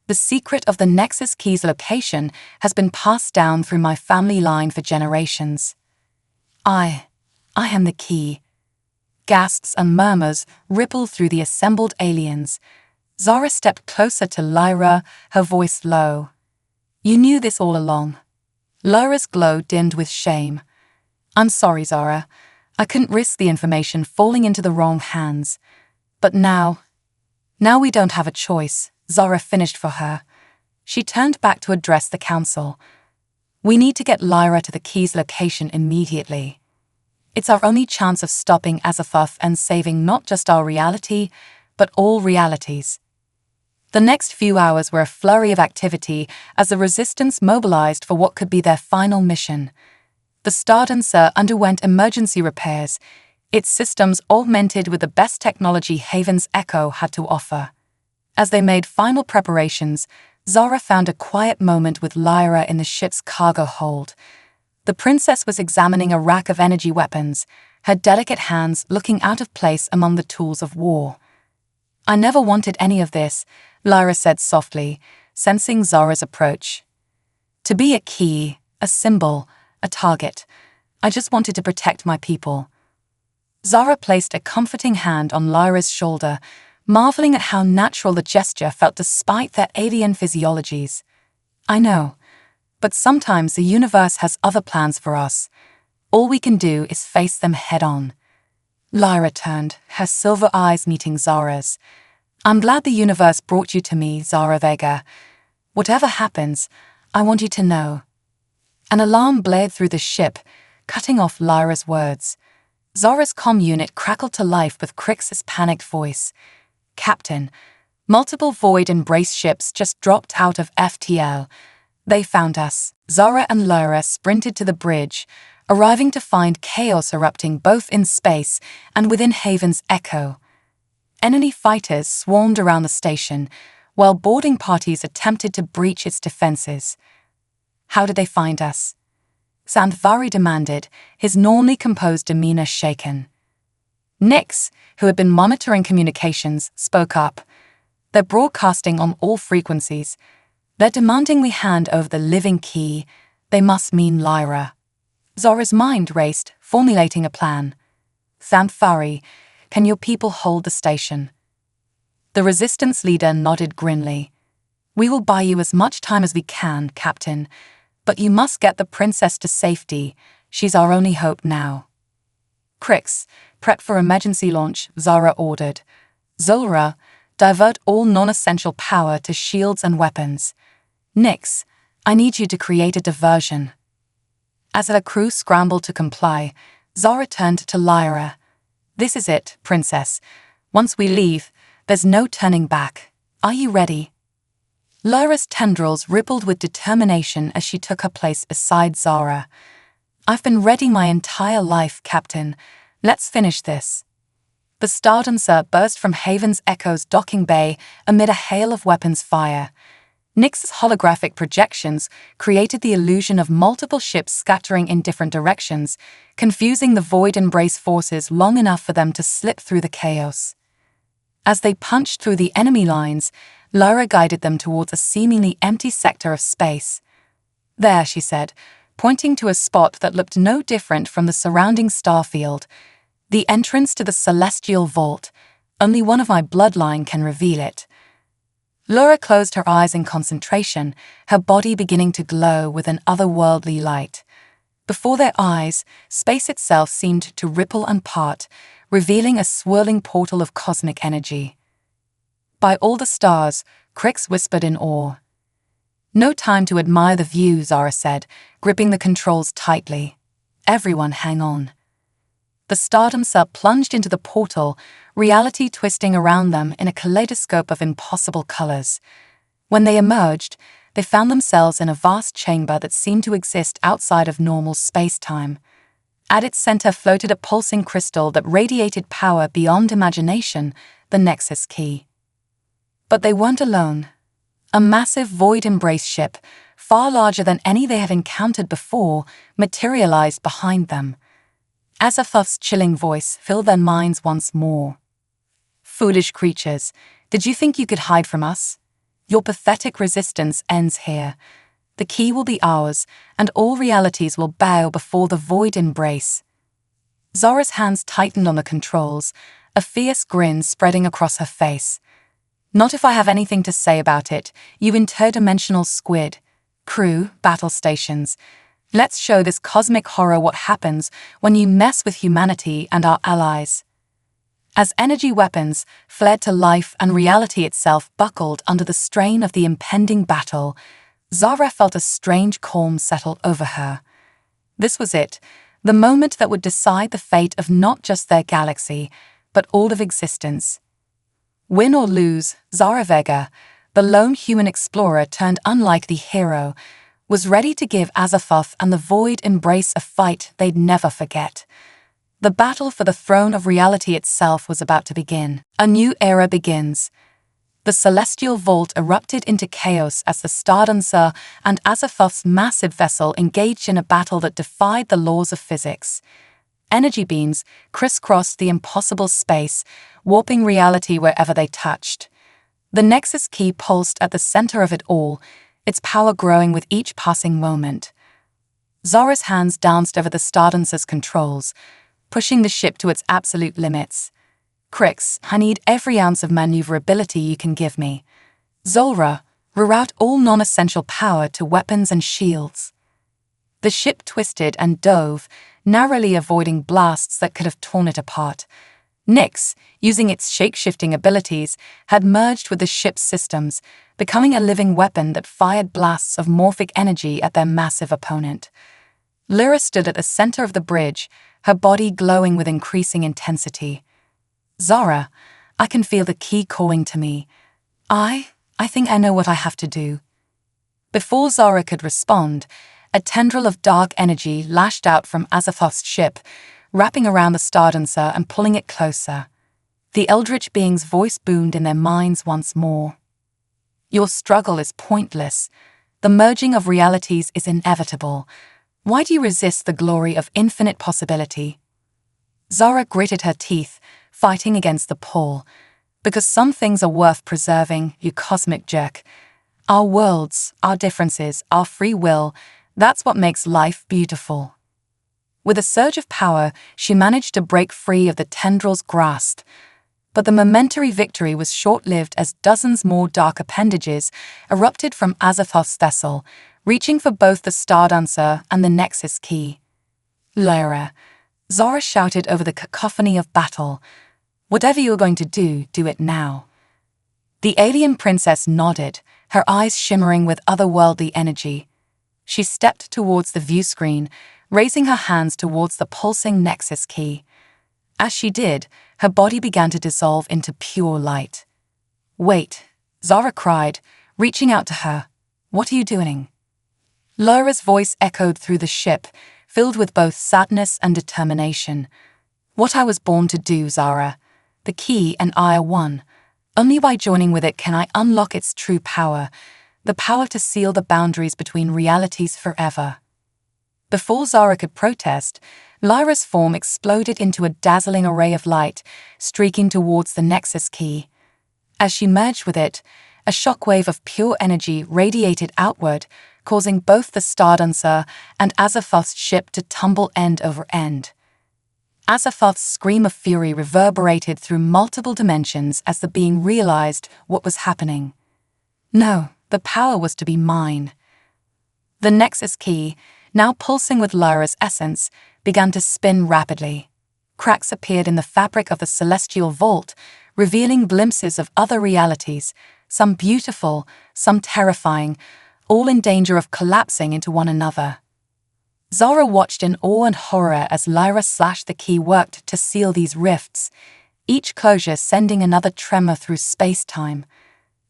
A: The secret of the Nexus key's location has been passed down through my family line for generations. I am the key." Gasps and murmurs rippled through the assembled aliens. Zara stepped closer to Lyra, her voice low. "You knew this all along." Lyra's glow dimmed with shame. "I'm sorry, Zara. I couldn't risk the information falling into the wrong hands. But now we don't have a choice," Zara finished for her. She turned back to address the council. "We need to get Lyra to the key's location immediately. It's our only chance of stopping Azathoth and saving not just our reality, but all realities." The next few hours were a flurry of activity as the Resistance mobilized for what could be their final mission. The Stardancer underwent emergency repairs, its systems augmented with the best technology Haven's Echo had to offer. As they made final preparations, Zara found a quiet moment with Lyra in the ship's cargo hold. The princess was examining a rack of energy weapons, her delicate hands looking out of place among the tools of war. "I never wanted any of this," Lyra said softly, sensing Zara's approach. "To be a key, a symbol, a target. I just wanted to protect my people." Zara placed a comforting hand on Lyra's shoulder, marveling at how natural the gesture felt despite their alien physiologies. "I know, but sometimes the universe has other plans for us. All we can do is face them head-on." Lyra turned, her silver eyes meeting Zara's. "I'm glad the universe brought you to me, Zara Vega. Whatever happens, I want you to know." An alarm blared through the ship, cutting off Lyra's words. Zara's comm unit crackled to life with Crix's panicked voice. "Captain, multiple Void Embrace ships just dropped out of FTL. They found us." Zara and Lyra sprinted to the bridge, arriving to find chaos erupting both in space and within Haven's Echo. Enemy fighters swarmed around the station, while boarding parties attempted to breach its defenses. "How did they find us?" Sandvari demanded, his normally composed demeanor shaken. Nyx, who had been monitoring communications, spoke up. "They're broadcasting on all frequencies. They're demanding we hand over the living key. They must mean Lyra." Zara's mind raced, formulating a plan. "Sandvari, can your people hold the station?" The Resistance leader nodded grimly. "We will buy you as much time as we can, Captain, but you must get the princess to safety. She's our only hope now." "Crix, prep for emergency launch," Zara ordered. "Zulra, divert all non-essential power to shields and weapons. Nyx, I need you to create a diversion." As her crew scrambled to comply, Zara turned to Lyra. "This is it, Princess. Once we leave, there's no turning back. Are you ready?" Lyra's tendrils rippled with determination as she took her place beside Zara. "I've been ready my entire life, Captain. Let's finish this." The Stardancer burst from Haven's Echo's docking bay amid a hail of weapons fire. Nyx's holographic projections created the illusion of multiple ships scattering in different directions, confusing the Void Embrace forces long enough for them to slip through the chaos. As they punched through the enemy lines, Lyra guided them towards a seemingly empty sector of space. "There," she said, pointing to a spot that looked no different from the surrounding starfield. "The entrance to the celestial vault. Only one of my bloodline can reveal it." Lyra closed her eyes in concentration, her body beginning to glow with an otherworldly light. Before their eyes, space itself seemed to ripple and part, revealing a swirling portal of cosmic energy. "By all the stars," Crix whispered in awe. "No time to admire the view," Zara said, gripping the controls tightly. "Everyone hang on." The Stardancer plunged into the portal, reality twisting around them in a kaleidoscope of impossible colors. When they emerged, they found themselves in a vast chamber that seemed to exist outside of normal space-time. At its center floated a pulsing crystal that radiated power beyond imagination, the Nexus Key. But they weren't alone. A massive void-embrace ship, far larger than any they had encountered before, materialized behind them. Azathoth's chilling voice filled their minds once more. "Foolish creatures, did you think you could hide from us? Your pathetic resistance ends here. The key will be ours, and all realities will bow before the void embrace." Zara's hands tightened on the controls, a fierce grin spreading across her face. "Not if I have anything to say about it, you interdimensional squid. Crew, battle stations. Let's show this cosmic horror what happens when you mess with humanity and our allies." As energy weapons fled to life and reality itself buckled under the strain of the impending battle, Zara felt a strange calm settle over her. This was it, the moment that would decide the fate of not just their galaxy, but all of existence. Win or lose, Zara Vega, the lone human explorer turned unlikely hero, was ready to give Azathoth and the Void Embrace a fight they'd never forget. The battle for the throne of reality itself was about to begin. A new era begins. The celestial vault erupted into chaos as the Stardancer and Azathoth's massive vessel engaged in a battle that defied the laws of physics. Energy beams crisscrossed the impossible space, warping reality wherever they touched. The Nexus Key pulsed at the center of it all, its power growing with each passing moment. Zara's hands danced over the Stardancer's controls, pushing the ship to its absolute limits. "Crix, I need every ounce of maneuverability you can give me. Zolra, reroute all non-essential power to weapons and shields." The ship twisted and dove, narrowly avoiding blasts that could have torn it apart. Nyx, using its shape-shifting abilities, had merged with the ship's systems, becoming a living weapon that fired blasts of morphic energy at their massive opponent. Lyra stood at the center of the bridge, her body glowing with increasing intensity. "Zara, I can feel the key calling to me. I think I know what I have to do." Before Zara could respond, a tendril of dark energy lashed out from Azathoth's ship, wrapping around the Stardancer and pulling it closer. The eldritch being's voice boomed in their minds once more. "Your struggle is pointless. The merging of realities is inevitable. Why do you resist the glory of infinite possibility?" Zara gritted her teeth, fighting against the pull. "Because some things are worth preserving, you cosmic jerk. Our worlds, our differences, our free will, that's what makes life beautiful." With a surge of power, she managed to break free of the tendril's grasp. But the momentary victory was short-lived as dozens more dark appendages erupted from Azathoth's vessel, reaching for both the Stardancer and the Nexus Key. "Lyra," Zara shouted over the cacophony of battle. "Whatever you're going to do it now." The alien princess nodded, her eyes shimmering with otherworldly energy. She stepped towards the view screen, raising her hands towards the pulsing Nexus Key. As she did, her body began to dissolve into pure light. "Wait," Zara cried, reaching out to her. "What are you doing?" Lyra's voice echoed through the ship, filled with both sadness and determination. "What I was born to do, Zara. The key and I are one. Only by joining with it can I unlock its true power, the power to seal the boundaries between realities forever." Before Zara could protest, Lyra's form exploded into a dazzling array of light, streaking towards the Nexus Key. As she merged with it, a shockwave of pure energy radiated outward, causing both the Stardancer and Azathoth's ship to tumble end over end. Azathoth's scream of fury reverberated through multiple dimensions as the being realized what was happening. No, the power was to be mine. The Nexus Key, now pulsing with Lyra's essence, began to spin rapidly. Cracks appeared in the fabric of the celestial vault, revealing glimpses of other realities, some beautiful, some terrifying, all in danger of collapsing into one another. Zara watched in awe and horror as Lyra slashed the key worked to seal these rifts, each closure sending another tremor through space-time.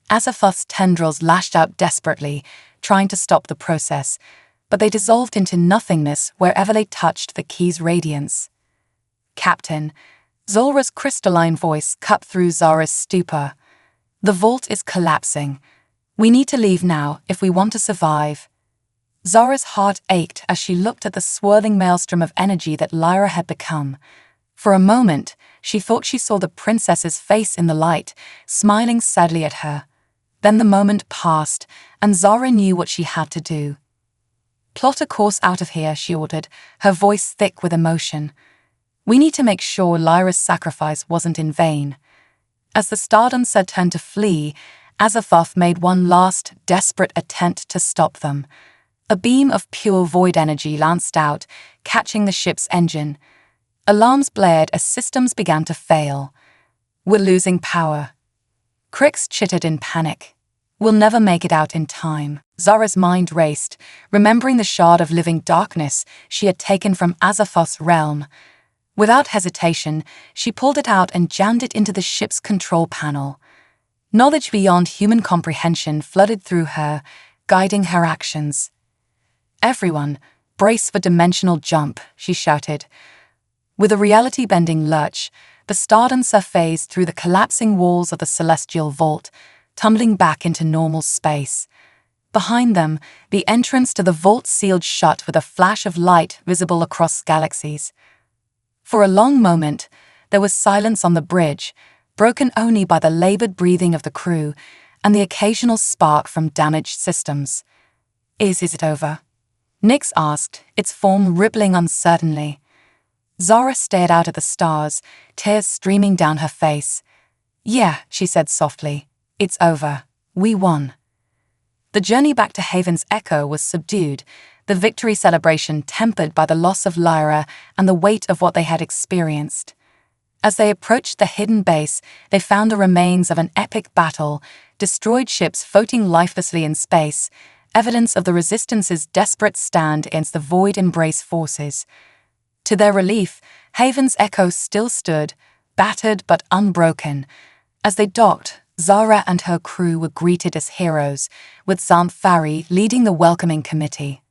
A: Azathoth's tendrils lashed out desperately, trying to stop the process, but they dissolved into nothingness wherever they touched the key's radiance. "Captain," Zulra's crystalline voice cut through Zara's stupor. "The vault is collapsing. We need to leave now if we want to survive." Zara's heart ached as she looked at the swirling maelstrom of energy that Lyra had become. For a moment, she thought she saw the princess's face in the light, smiling sadly at her. Then the moment passed, and Zara knew what she had to do. "Plot a course out of here," she ordered, her voice thick with emotion. "We need to make sure Lyra's sacrifice wasn't in vain." As the Stardancer turned to flee, Azathoth made one last, desperate attempt to stop them. A beam of pure void energy lanced out, catching the ship's engine. Alarms blared as systems began to fail. "We're losing power." Crix chittered in panic. "We'll never make it out in time." Zara's mind raced, remembering the shard of living darkness she had taken from Azathoth's realm. Without hesitation, she pulled it out and jammed it into the ship's control panel. Knowledge beyond human comprehension flooded through her, guiding her actions. "Everyone, brace for dimensional jump," she shouted. With a reality-bending lurch, the Stardancer phased through the collapsing walls of the celestial vault, tumbling back into normal space. Behind them, the entrance to the vault sealed shut with a flash of light visible across galaxies. For a long moment, there was silence on the bridge, broken only by the labored breathing of the crew and the occasional spark from damaged systems. Is it over?" Nyx asked, its form rippling uncertainly. Zara stared out at the stars, tears streaming down her face. "Yeah," she said softly. "It's over. We won." The journey back to Haven's Echo was subdued, the victory celebration tempered by the loss of Lyra and the weight of what they had experienced. As they approached the hidden base, they found the remains of an epic battle, destroyed ships floating lifelessly in space, evidence of the Resistance's desperate stand against the Void Embrace forces. To their relief, Haven's Echo still stood, battered but unbroken. As they docked, Zara and her crew were greeted as heroes, with Xanthari leading the welcoming committee.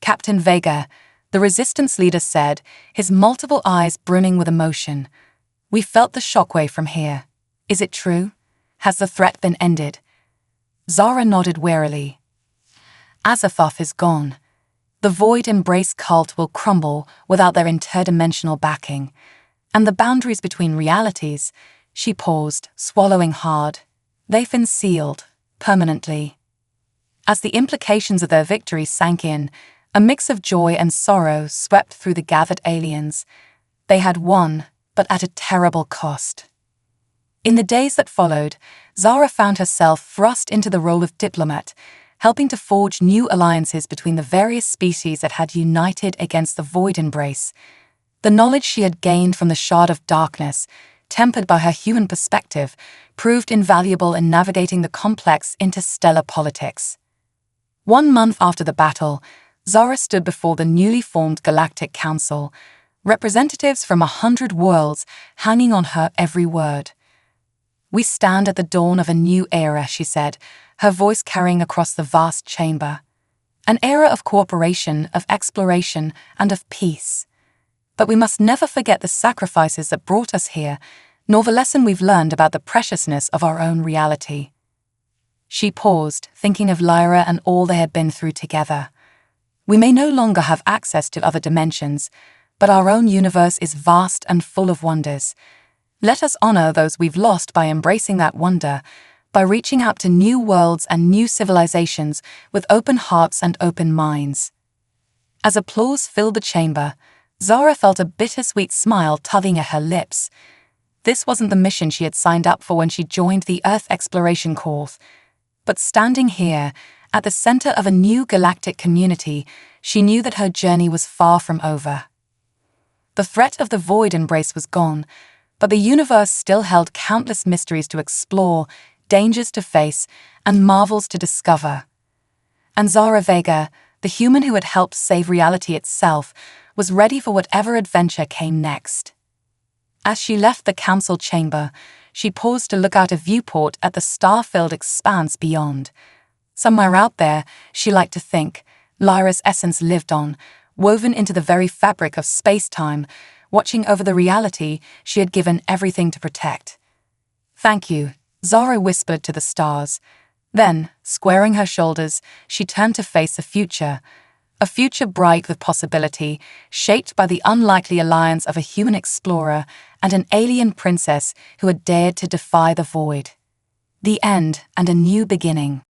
A: "Captain Vega," the Resistance leader said, his multiple eyes brimming with emotion. "We felt the shockwave from here. Is it true? Has the threat been ended?" Zara nodded wearily. "Azathoth is gone. The Void Embrace cult will crumble without their interdimensional backing. And the boundaries between realities," she paused, swallowing hard, "they've been sealed, permanently." As the implications of their victory sank in, a mix of joy and sorrow swept through the gathered aliens. They had won, but at a terrible cost. In the days that followed, Zara found herself thrust into the role of diplomat, helping to forge new alliances between the various species that had united against the Void Embrace. The knowledge she had gained from the Shard of Darkness, tempered by her human perspective, proved invaluable in navigating the complex interstellar politics. 1 month after the battle, Zara stood before the newly formed Galactic Council, representatives from 100 worlds hanging on her every word. "We stand at the dawn of a new era," she said, her voice carrying across the vast chamber. "An era of cooperation, of exploration, and of peace. But we must never forget the sacrifices that brought us here, nor the lesson we've learned about the preciousness of our own reality." She paused, thinking of Lyra and all they had been through together. "We may no longer have access to other dimensions, but our own universe is vast and full of wonders. Let us honor those we've lost by embracing that wonder, by reaching out to new worlds and new civilizations with open hearts and open minds." As applause filled the chamber, Zara felt a bittersweet smile tugging at her lips. This wasn't the mission she had signed up for when she joined the Earth Exploration Corps. But standing here, at the center of a new galactic community, she knew that her journey was far from over. The threat of the void embrace was gone, but the universe still held countless mysteries to explore, dangers to face, and marvels to discover. And Zara Vega, the human who had helped save reality itself, was ready for whatever adventure came next. As she left the council chamber, she paused to look out a viewport at the star-filled expanse beyond. Somewhere out there, she liked to think, Lyra's essence lived on, woven into the very fabric of space-time, watching over the reality she had given everything to protect. "Thank you," Zara whispered to the stars. Then, squaring her shoulders, she turned to face the future. A future bright with possibility, shaped by the unlikely alliance of a human explorer and an alien princess who had dared to defy the void. The end and a new beginning.